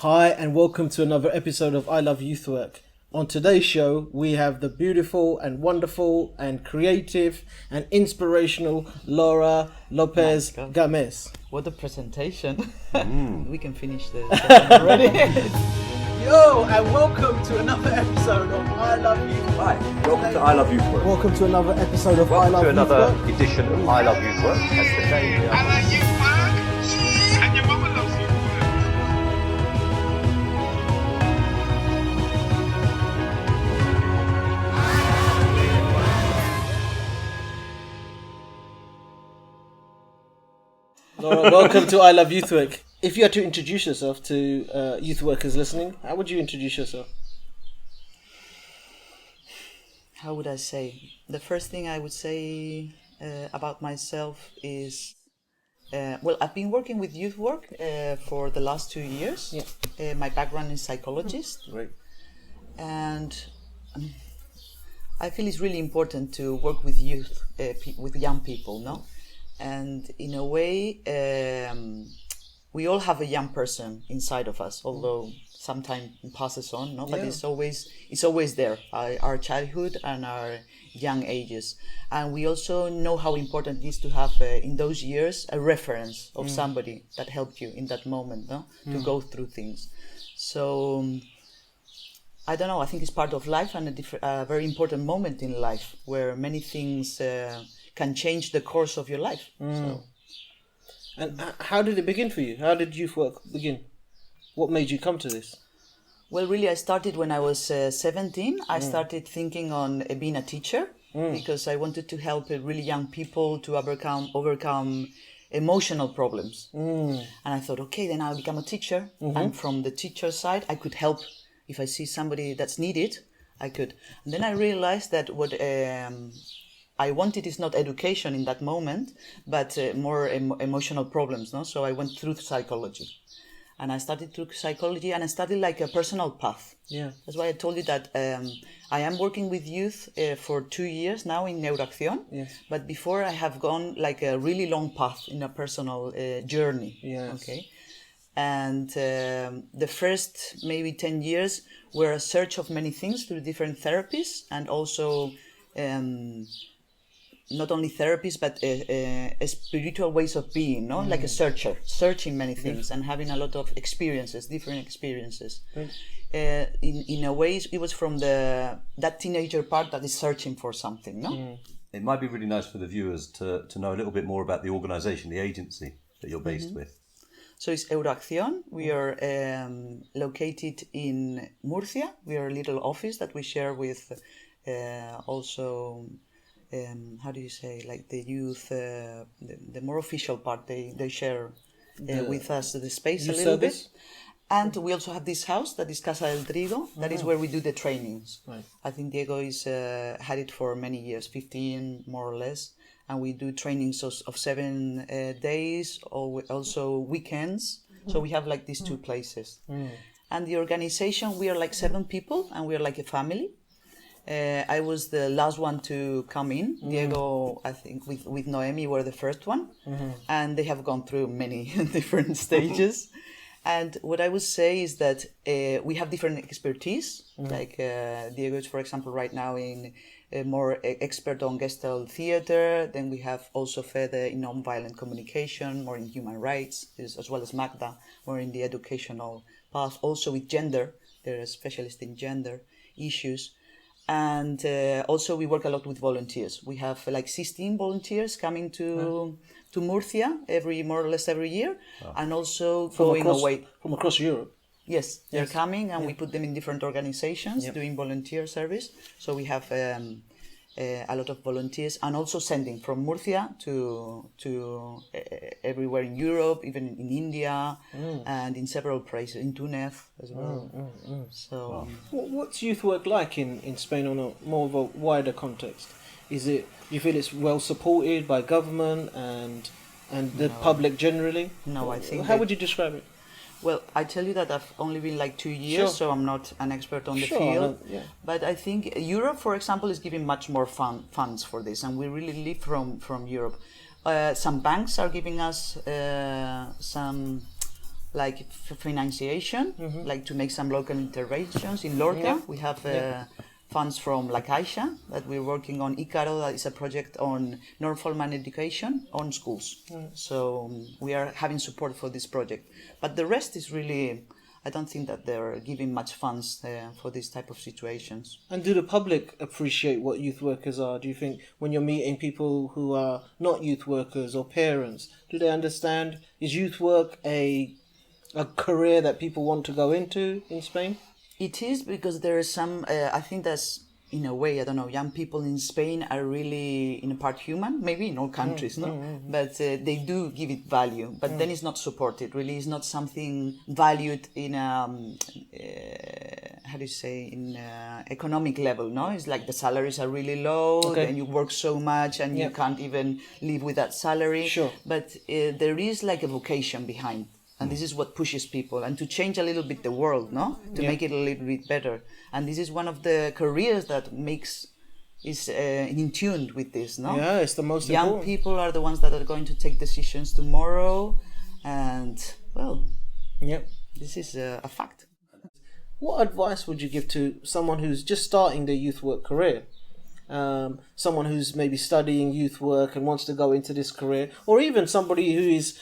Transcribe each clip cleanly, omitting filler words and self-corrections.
Hi and welcome to another episode of I Love Youth Work. On today's show, we have the beautiful and wonderful and creative and inspirational Laura López Gámez. What a presentation. We can finish the session already. Yo, and welcome to another episode of I Love Youth Work. Hi, welcome to I Love Youth Work. Welcome to another episode of Welcome I Love to Youth another Work. edition of I Love Youth Work. As the day I like you, work, and your mama loves you. Laura, welcome to I Love Youth Work. If you had to introduce yourself to youth workers listening, how would you introduce yourself? How would I say? The first thing I would say about myself is, I've been working with youth work for the last 2 years. Yeah. My background is psychologist. Great. And I feel it's really important to work with youth, with young people, no? And in a way, we all have a young person inside of us, although sometimes it passes on, no? But Yeah. it's always there, our childhood and our young ages. And we also know how important it is to have, in those years, a reference of somebody that helped you in that moment, no? To go through things. So, I don't know, I think it's part of life and a very important moment in life where many things can change the course of your life. So. And how did it begin for you? How did youth work begin? What made you come to this? Well, really, I started when I was 17. I started thinking on being a teacher because I wanted to help really young people to overcome emotional problems. And I thought, okay, then I'll become a teacher. And from the teacher side, I could help. If I see somebody that's needed, I could. And then I realized that what I wanted is not education in that moment, but more emotional problems. No, so I went through psychology, and I started through psychology, and I started like a personal path. Yeah, that's why I told you that I am working with youth for 2 years now in Euroaccion. Yes. But before I have gone like a really long path in a personal journey. Yes. Okay. And the first maybe 10 years were a search of many things through different therapies, and also not only therapies, but spiritual ways of being, no? Like a searching many things and having a lot of experiences, different experiences. In a way, it was from that teenager part that is searching for something, no? It might be really nice for the viewers to know a little bit more about the organisation, the agency that you're based with. So it's Euroaccion. We are located in Murcia. We are a little office that we share with also... how do you say, like the youth, the more official part, they share with us the space a little bit. And we also have this house that is Casa del Trigo, that is where we do the trainings. Right. I think Diego is had it for many years, 15 more or less. And we do trainings of 7 days, or also weekends. So we have like these 2 places. And the organization, we are like 7 people, and we are like a family. I was the last one to come in. Diego, I think, with Noemi were the first one. And they have gone through many different stages. And what I would say is that we have different expertise. Like Diego is, for example, right now in more expert on Gestalt theater. Then we have also Fede in non-violent communication, more in human rights, as well as Magda, more in the educational path. Also with gender, they're a specialist in gender issues. And also we work a lot with volunteers. We have like 16 volunteers coming to Murcia more or less every year, and also going away from across Europe. Yes, they're coming, and we put them in different organizations doing volunteer service. So we have a lot of volunteers, and also sending from Murcia to everywhere in Europe, even in India, and in several places, in Tunis as well. So, What's youth work like in Spain on a more of a wider context? Is it, you feel it's well supported by government and the public generally? No, I think. How would you describe it? Well, I tell you that I've only been like 2 years, so I'm not an expert on the field. But I think Europe, for example, is giving much more funds for this, and we really live from Europe. Some banks are giving us some like financiation, like to make some local interventions. In Lorca, we have funds from La Caixa that we're working on. Icaro, that is a project on non-formal education on schools. So we are having support for this project. But the rest is really, I don't think that they're giving much funds for these type of situations. And do the public appreciate what youth workers are? Do you think when you're meeting people who are not youth workers or parents, do they understand? Is youth work a career that people want to go into in Spain? It is, because there is some, I think that's, in a way, I don't know, young people in Spain are really, in a part, human, maybe in all countries, no? But they do give it value, but then it's not supported, really. It's not something valued in, how do you say, in economic level, no? It's like the salaries are really low, and you work so much and you can't even live with that salary. Sure. But there is like a vocation behind. And this is what pushes people, and to change a little bit the world, no? To make it a little bit better. And this is one of the careers that is in tune with this, no? Yeah, it's the most Young important. people are the ones that are going to take decisions tomorrow, and, well, this is a fact. What advice would you give to someone who's just starting their youth work career? Someone who's maybe studying youth work and wants to go into this career, or even somebody who is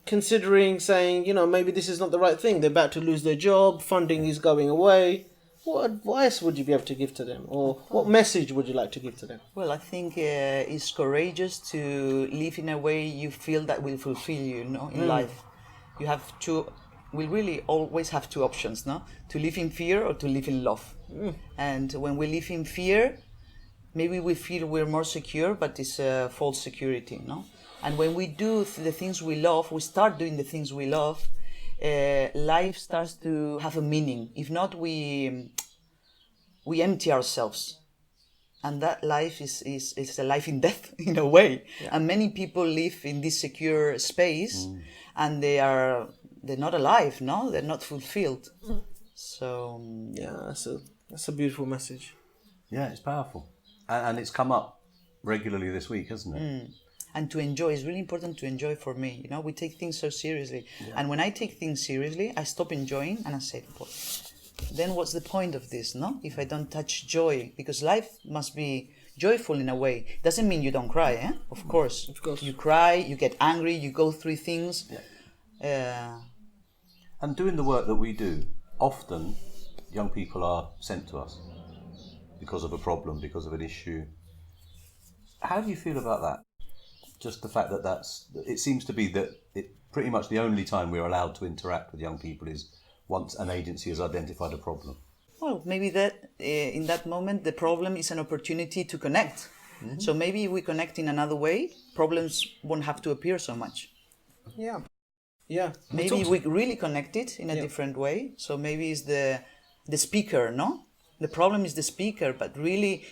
considering saying, maybe this is not the right thing. They're about to lose their job, funding is going away. What advice would you be able to give to them? Or what message would you like to give to them? Well, I think it's courageous to live in a way you feel that will fulfill you, in life. You have we really always have two options, no? To live in fear or to live in love. And when we live in fear, maybe we feel we're more secure, but it's a false security, no? And when we do the things we love, we start doing the things we love, life starts to have a meaning. If not, we empty ourselves. And that life is a life in death, in a way. Yeah. And many people live in this secure space, and they're not alive, no? They're not fulfilled. So... yeah, that's a beautiful message. Yeah, it's powerful. And it's come up regularly this week, hasn't it? And to enjoy, it's really important to enjoy for me. We take things so seriously. And when I take things seriously, I stop enjoying and I say, well, then what's the point of this, no? If I don't touch joy, because life must be joyful in a way. Doesn't mean you don't cry, eh? Of course. You cry, you get angry, you go through things. And doing the work that we do, often young people are sent to us because of a problem, because of an issue. How do you feel about that? Just the fact that it seems to be that pretty much the only time we're allowed to interact with young people is once an agency has identified a problem. Well, maybe that in that moment the problem is an opportunity to connect. So maybe if we connect in another way, problems won't have to appear so much. Yeah. Maybe we really connect it in a different way. So maybe it's the speaker, no? The problem is the speaker, but really,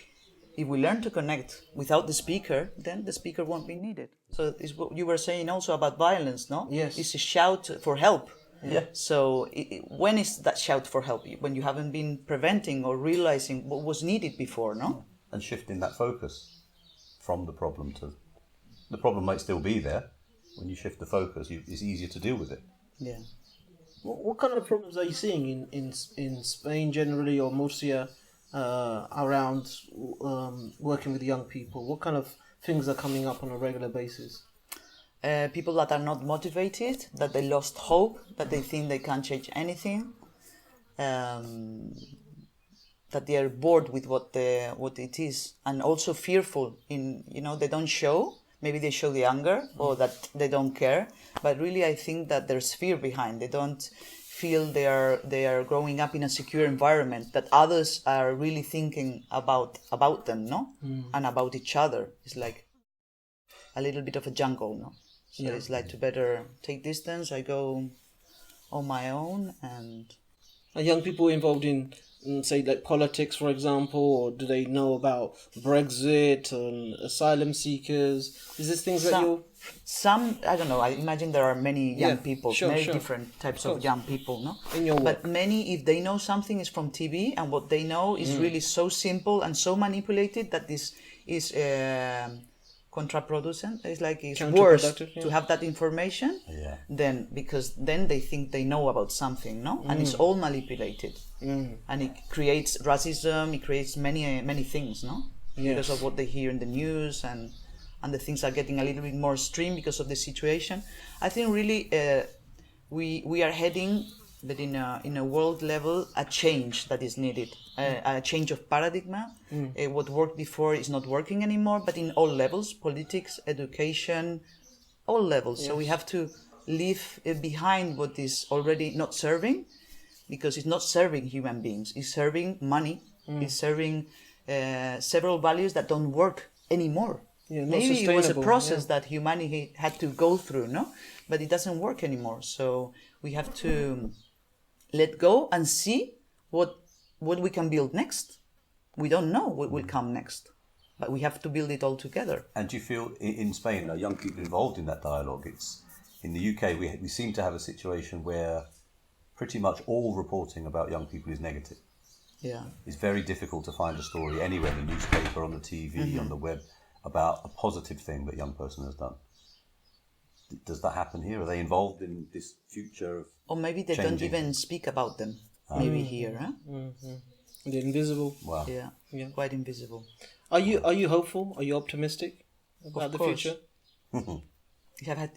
if we learn to connect without the speaker, then the speaker won't be needed. So it's what you were saying also about violence, no? Yes. It's a shout for help. Yeah. So when is that shout for help? When you haven't been preventing or realizing what was needed before, no? And shifting that focus from the problem to... The problem might still be there. When you shift the focus, it's easier to deal with it. Yeah. What kind of problems are you seeing in Spain generally, or Murcia, around working with young people? What kind of things are coming up on a regular basis? People that are not motivated, that they lost hope, that they think they can't change anything, that they are bored with what it is, and also fearful. They don't show. Maybe they show the anger or that they don't care, but really I think that there's fear behind. They don't feel they are growing up in a secure environment, that others are really thinking about them, no? And about each other. It's like a little bit of a jungle, no? So it's like to better take distance. I go on my own. And are young people involved in say, like politics, for example, or do they know about Brexit and asylum seekers? Is this things that you're... Some, I don't know, I imagine there are many young people, different types of young people, no? In your work. But many, if they know something, is from TV, and what they know is really so simple and so manipulated that this is contraproducent. It's like it's worse Counterproductive, yeah. to have that information than because then they think they know about something, no? And it's all manipulated, and it creates racism. It creates many things, no? Because of what they hear in the news, and the things are getting a little bit more extreme because of the situation. I think really we are heading, but in a world level, a change that is needed, a change of paradigm. What worked before is not working anymore, but in all levels, politics, education, all levels. So we have to leave behind what is already not serving, because it's not serving human beings. It's serving money. It's serving several values that don't work anymore. Maybe it was a process that humanity had to go through, no? But it doesn't work anymore. So we have to let go and see what we can build next. We don't know what will come next, but we have to build it all together. And do you feel in Spain, are young people involved in that dialogue? It's in the UK, we seem to have a situation where pretty much all reporting about young people is negative. Yeah, it's very difficult to find a story anywhere in the newspaper, on the TV, on the web, about a positive thing that a young person has done. Does that happen here? Are they involved in this future of or maybe they don't even speak about them. Maybe here, huh? They're invisible. Wow. Yeah, quite invisible. Are you hopeful? Are you optimistic about the future?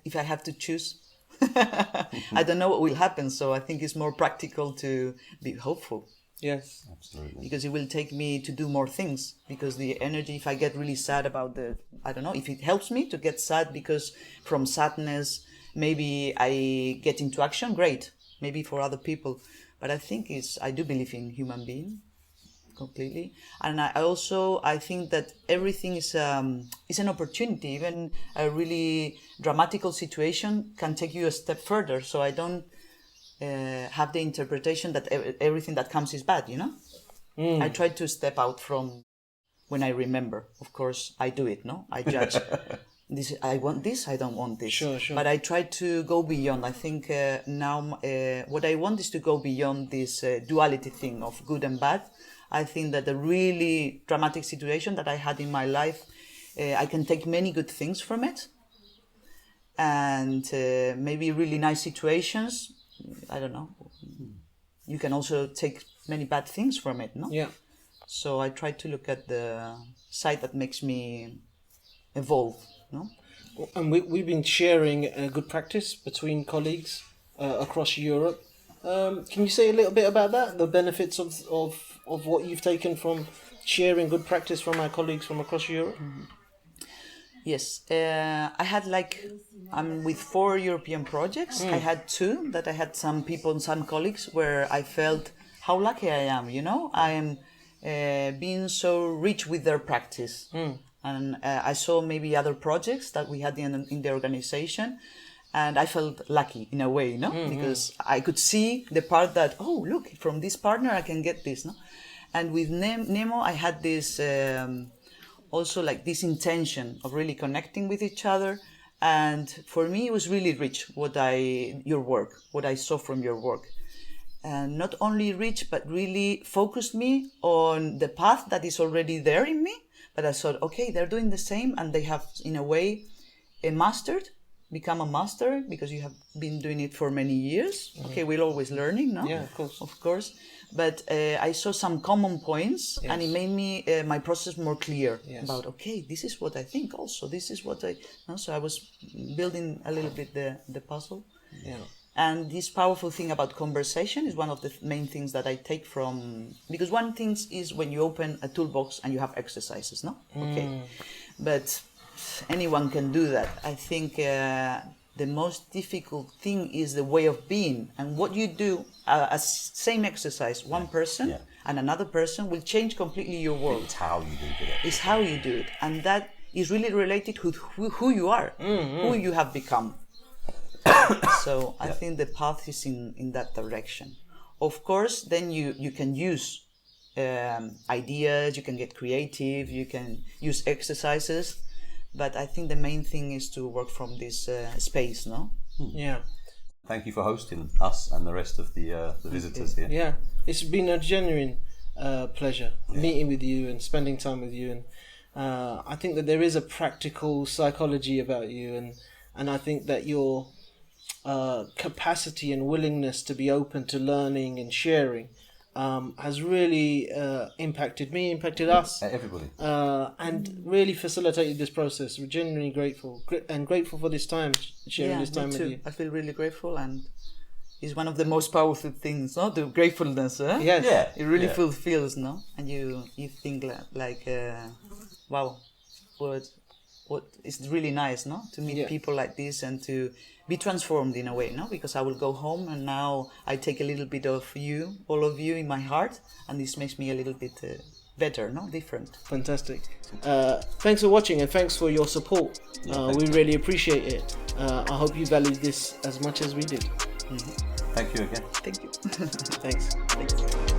If I have to choose, I don't know what will happen. So I think it's more practical to be hopeful. Yes, absolutely. Because it will take me to do more things. Because the energy, if I get really sad about I don't know, if it helps me to get sad because from sadness, maybe I get into action, great. Maybe for other people. But I think I do believe in human being completely. And I think that everything is an opportunity. Even a really dramatical situation can take you a step further. So I don't have the interpretation that everything that comes is bad, you know? I try to step out from when I remember. Of course, I do it, no? I judge. I want this, I don't want this. Sure. But I try to go beyond. I think now what I want is to go beyond this duality thing of good and bad. I think that the really dramatic situation that I had in my life, I can take many good things from it. And maybe really nice situations, I don't know. You can also take many bad things from it, no? Yeah. So I try to look at the side that makes me evolve, no? And we've been sharing good practice between colleagues across Europe. Can you say a little bit about that? The benefits of what you've taken from sharing good practice from our colleagues from across Europe? Yes, I had with 4 European projects. I had 2 that I had some people and some colleagues where I felt how lucky I am, you know? I am being so rich with their practice. And I saw maybe other projects that we had in the organization, and I felt lucky in a way, no? Because I could see the part that, oh, look, from this partner I can get this, no? And with Nemo, I had this also like this intention of really connecting with each other. And for me, it was really rich what I saw from your work. And not only rich, but really focused me on the path that is already there in me. But I thought, okay, they're doing the same, and they have, in a way, become a master, because you have been doing it for many years. Okay, we're always learning, no? Yeah, of course. But I saw some common points, and it made me my process more clear about, okay, this is what I think also. This is what so I was building a little bit the puzzle. Yeah. And this powerful thing about conversation is one of the main things that I take from... Because one thing is when you open a toolbox and you have exercises, no? Okay. But anyone can do that. I think the most difficult thing is the way of being. And what you do, a same exercise, one person and another person will change completely your world. It's how you do it. It's how you do it. And that is really related to who you are, who you have become. So I think the path is in that direction. Of course, then you can use ideas, you can get creative, you can use exercises, but I think the main thing is to work from this space, no? Yeah. Thank you for hosting us and the rest of the visitors here. Yeah, it's been a genuine pleasure meeting with you and spending time with you, and I think that there is a practical psychology about you, and I think that your capacity and willingness to be open to learning and sharing has really impacted me, impacted us, Everybody. and really facilitated this process. We're genuinely grateful and grateful for this time, sharing this time me with too. you. I feel really grateful, and it's one of the most powerful things, no? The gratefulness, eh? Yes. Yeah. It really fulfills, no? And you think like wow, what it's really nice, no? To meet people like this and to be transformed in a way, no? Because I will go home and now I take a little bit of you, all of you, in my heart, and this makes me a little bit better, no? Different. Fantastic. Thanks for watching and thanks for your support. We really appreciate it. I hope you valued this as much as we did. Thank you again. Thank you. Thanks. Thanks.